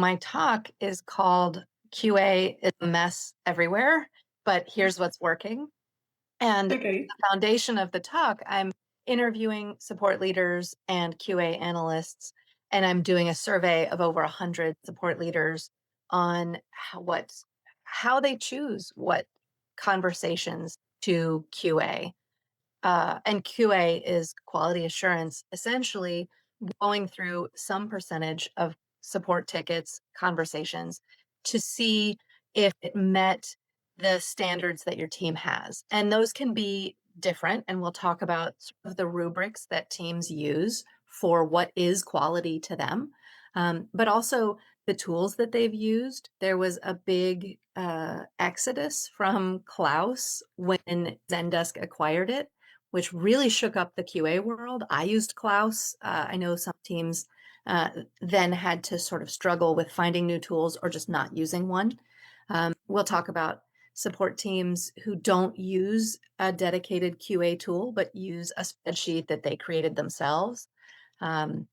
my talk is called QA is a mess everywhere, but here's what's working. And Okay. the foundation of the talk, I'm interviewing support leaders and QA analysts, and I'm doing a survey of over 100 support leaders on how they choose what conversations to QA. And QA is quality assurance, essentially going through some percentage of support tickets, conversations to see if it met the standards that your team has. And those can be different. And we'll talk about sort of the rubrics that teams use for what is quality to them, but also the tools that they've used. There was a big exodus from Klaus when Zendesk acquired it, which really shook up the QA world. I used Klaus. I know some teams uh, then had to sort of struggle with finding new tools or just not using one. We'll talk about support teams who don't use a dedicated QA tool, but use a spreadsheet that they created themselves. Um,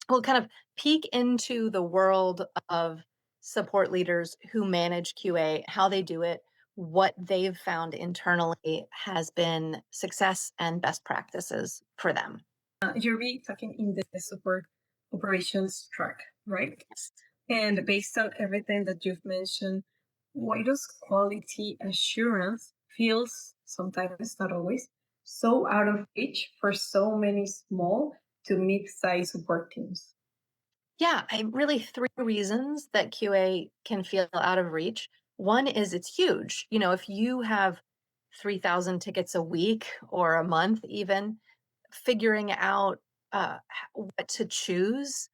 we'll kind of peek into the world of support leaders who manage QA, how they do it, what they've found internally has been success and best practices for them. You'll be talking in the support operations track, right? Yes. And based on everything that you've mentioned, why does quality assurance feels sometimes, not always, so out of reach for so many small to mid-sized support teams? Yeah, I really three reasons that QA can feel out of reach. One is it's huge. If you have 3,000 tickets a week or a month, even figuring out what to choose,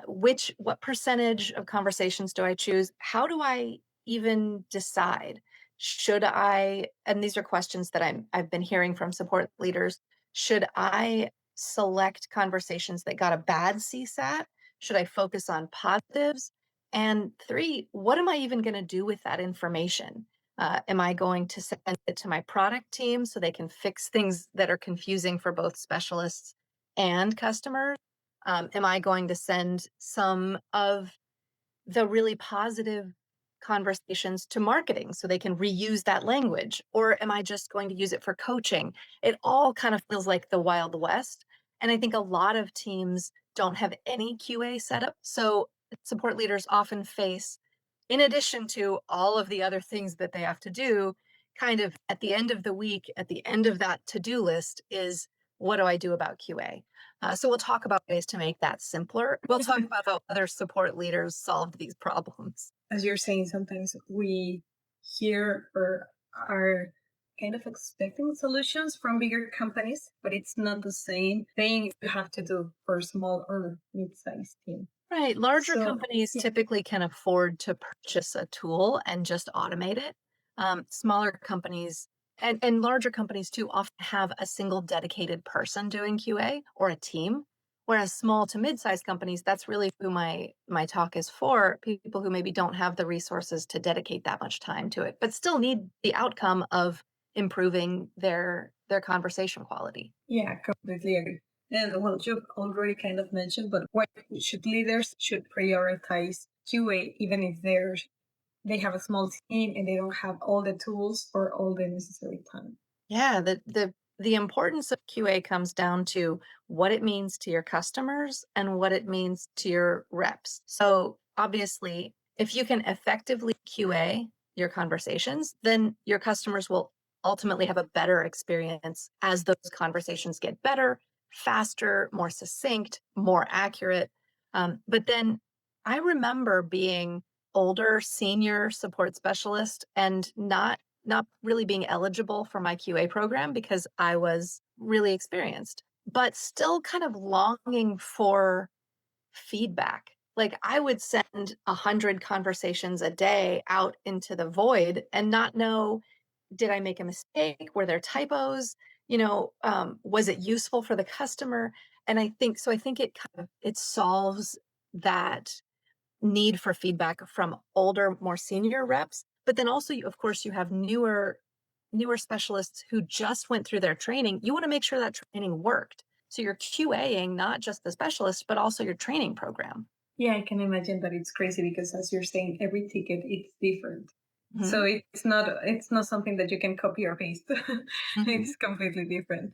what percentage of conversations do I choose? How do I even decide? Should I, and these are questions that I've been hearing from support leaders, should I select conversations that got a bad CSAT? Should I focus on positives? And three, what am I even going to do with that information? Am I going to send it to my product team so they can fix things that are confusing for both specialists and customers? Am I going to send some of the really positive conversations to marketing so they can reuse that language? Or am I just going to use it for coaching? It all kind of feels like the Wild West. And I think a lot of teams don't have any QA setup. So support leaders often face, in addition to all of the other things that they have to do, kind of at the end of the week, at the end of that to do list is, what do I do about QA? So we'll talk about ways to make that simpler. We'll talk about how other support leaders solved these problems. As you're saying, sometimes we hear or are kind of expecting solutions from bigger companies, but it's not the same thing you have to do for a small or mid-sized team. Right. Larger So companies yeah, typically can afford to purchase a tool and just automate it. Smaller companies and larger companies too often have a single dedicated person doing QA or a team. Whereas small to mid-sized companies, that's really who my talk is for, people who maybe don't have the resources to dedicate that much time to it, but still need the outcome of improving their conversation quality. yeah, completely agree. And well, you've already kind of mentioned, but why should leaders should prioritize QA even if they have a small team and they don't have all the tools or all the necessary time? Yeah, the importance of QA comes down to what it means to your customers and what it means to your reps. So obviously, if you can effectively QA your conversations, then your customers will ultimately have a better experience as those conversations get better, faster, more succinct, more accurate. But then I remember being older senior support specialist and not really being eligible for my QA program because I was really experienced, but still kind of longing for feedback. Like I would send 100 conversations a day out into the void and not know, did I make a mistake? Were there typos? Was it useful for the customer? And I think it kind of it solves that need for feedback from older, more senior reps. But then also, of course, you have newer specialists who just went through their training. You want to make sure that training worked. So you're QAing not just the specialist, but also your training program. Yeah, I can imagine that it's crazy because as you're saying, every ticket is different. So Mhm, it's not something that you can copy or paste. mhm. It's completely different.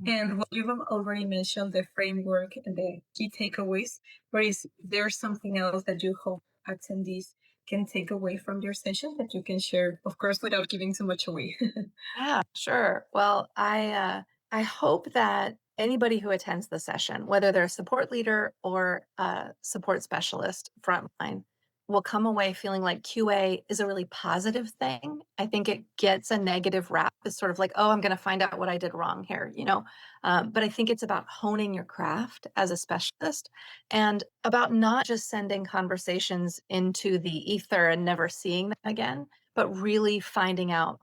Mm. And what you've already mentioned, the framework and the key takeaways, but is there something else that you hope attendees can take away from your session that you can share, of course, without giving too much away? Yeah, sure. Well, I hope that anybody who attends the session, whether they're a support leader or a support specialist frontline, will come away feeling like QA is a really positive thing. I think it gets a negative rap. It's sort of like, oh, I'm going to find out what I did wrong here, you know. But I think it's about honing your craft as a specialist and about not just sending conversations into the ether and never seeing them again, but really finding out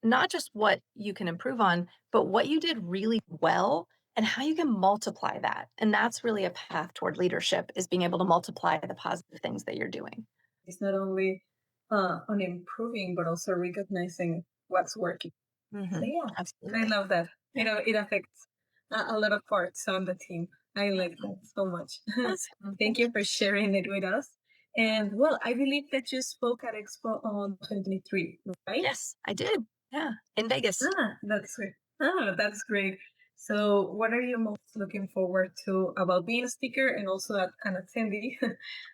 not just what you can improve on, but what you did really well and how you can multiply that. And that's really a path toward leadership is being able to multiply the positive things that you're doing. It's not only on improving, but also recognizing what's working. So Hmm. yeah, I Absolutely. love that. Yeah. It affects a lot of parts on the team. I like Mhm. that so much. Awesome. Thank Thank you you. for sharing it with us. And well, I believe that you spoke at Expo on 2023, right? Yes, I did. Yeah. In Vegas. That's great. That's great. So, what are you most looking forward to about being a speaker and also an attendee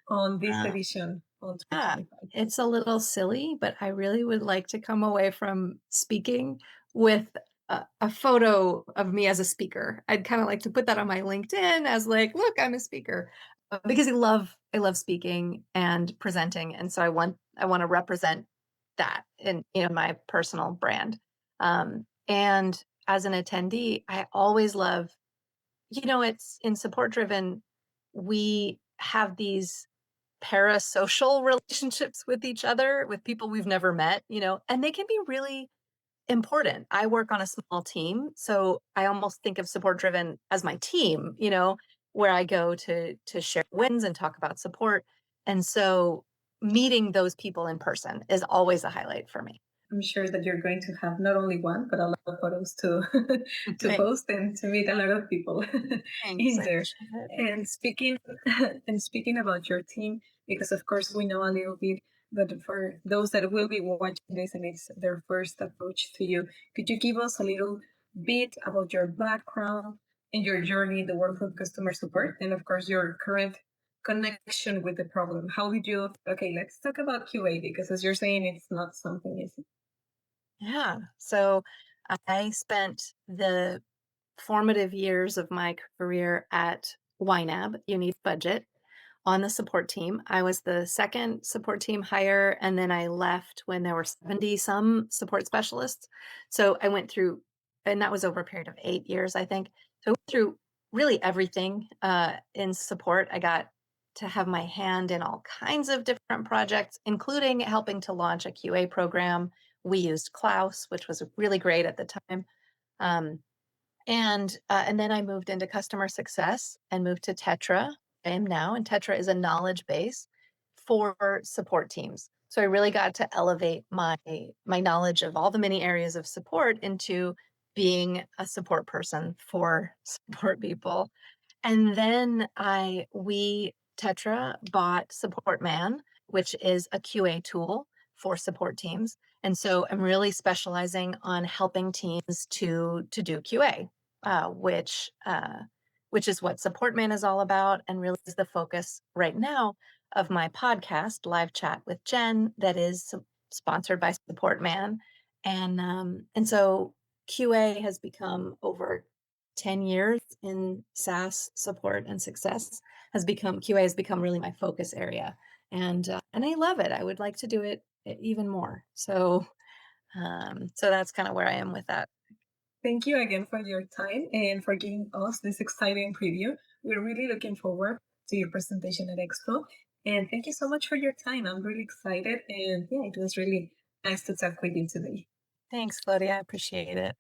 on this Uh, edition on Yeah, 2025? it's a little silly, but I really would like to come away from speaking with a photo of me as a speaker. I'd kind of like to put that on my LinkedIn as like, look, I'm a speaker. Because I love speaking and presenting, and so I want to represent that in my personal brand. And as an attendee, I always love, it's in support driven. We have these parasocial relationships with each other, with people we've never met, and they can be really important. I work on a small team, so I almost think of support driven as my team, where I go to share wins and talk about support. And so meeting those people in person is always a highlight for me. I'm sure that you're going to have not only one, but a lot of photos to to Thanks. post and to meet a lot of people Thanks. in I there. appreciate it. And speaking and speaking about your team, because of course we know a little bit, but for those that will be watching this and it's their first approach to you, could you give us a little bit about your background and your journey in the world of customer support, and of course your current connection with the problem? How did you? Okay, let's talk about QA because as you're saying, it's not something easy. Yeah. So I spent the formative years of my career at YNAB, You Need Budget, on the support team. I was the second support team hire, and then I left when there were 70 some support specialists. So I went through, and that was over a period of 8 years, I think. So I went through really everything in support. I got to have my hand in all kinds of different projects, including helping to launch a QA program. We used Klaus, which was really great at the time. Um, and then I moved into customer success and moved to Tetra. I am now, and Tetra is a knowledge base for support teams. So I really got to elevate my knowledge of all the many areas of support into being a support person for support people. And then we Tetra bought Support Man, which is a QA tool for support teams. And so I'm really specializing on helping teams to do QA, which is what Support Man is all about, and really is the focus right now of my podcast, Live Chat with Jen, that is sponsored by Support Man. And so QA has become over 10 years in SaaS support and success has become QA has become really my focus area. And I love it. I would like to do it even more. So that's kind of where I am with that. Thank you again for your time and for giving us this exciting preview. We're really looking forward to your presentation at Expo. And thank you so much for your time. I'm really excited. And yeah, it was really nice to talk with you today. Thanks, Claudia. I appreciate it.